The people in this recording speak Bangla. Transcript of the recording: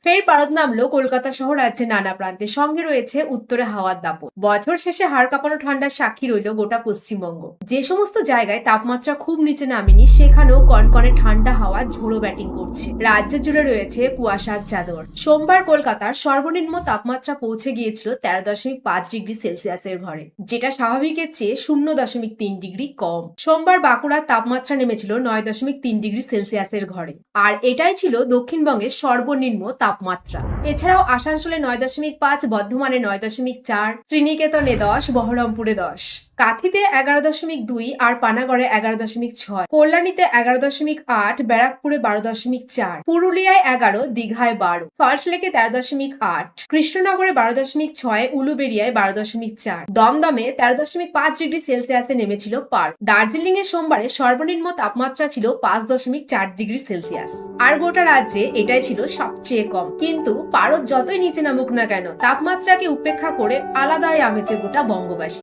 ফের পারদ নামলো কলকাতা সহ রাজ্যের নানা প্রান্তে, সঙ্গে রয়েছে উত্তরে হাওয়ার দাপট। বছর শেষে হাড় কাঁপানো ঠান্ডার সাক্ষী রইল গোটা পশ্চিমবঙ্গ। যে সমস্ত জায়গায় তাপমাত্রা খুব নিচে নামেনি, সেখানেও কনকনে ঠান্ডা হাওয়া ঝোড়ো ব্যাটিং করছে। রাজ্য জুড়ে রয়েছে কুয়াশার চাদর। সোমবার কলকাতার সর্বনিম্ন তাপমাত্রা পৌঁছে গিয়েছিল 13.5 ডিগ্রি সেলসিয়াসের ঘরে, যেটা স্বাভাবিকের চেয়ে 0.3 ডিগ্রি কম। সোমবার বাঁকুড়ার তাপমাত্রা নেমেছিল 9.3 ডিগ্রি সেলসিয়াসের ঘরে, আর এটাই ছিল দক্ষিণবঙ্গের সর্বনিম্ন তাপমাত্রা। এছাড়াও আসানসোলে 9.5, বর্ধমানে 9.4, শ্রীনিকেতনে 10, বহরমপুরে 10, কাঁথিতে 11.2 আর পানাগড়ে 11.6, কল্যাণীতে 11.8, ব্যারাকপুরে 12.4, পুরুলিয়ায় 11, দীঘায় 12, সল্টলেকে 13.8, কৃষ্ণনগরে 12.6, উলুবেড়িয়ায় 12.4, দমদমে 13.5 ডিগ্রি সেলসিয়াসে নেমেছিল পার। দার্জিলিং এ সোমবারে সর্বনিম্ন তাপমাত্রা ছিল 5.4 ডিগ্রি সেলসিয়াস। আর গোটা রাজ্যে এটাই ছিল সবচেয়ে কম। কিন্তু পারদ যতই নিচে নামুক না কেন, তাপমাত্রাকে উপেক্ষা করে আলাদাই আমেজে গোটা বঙ্গবাসী।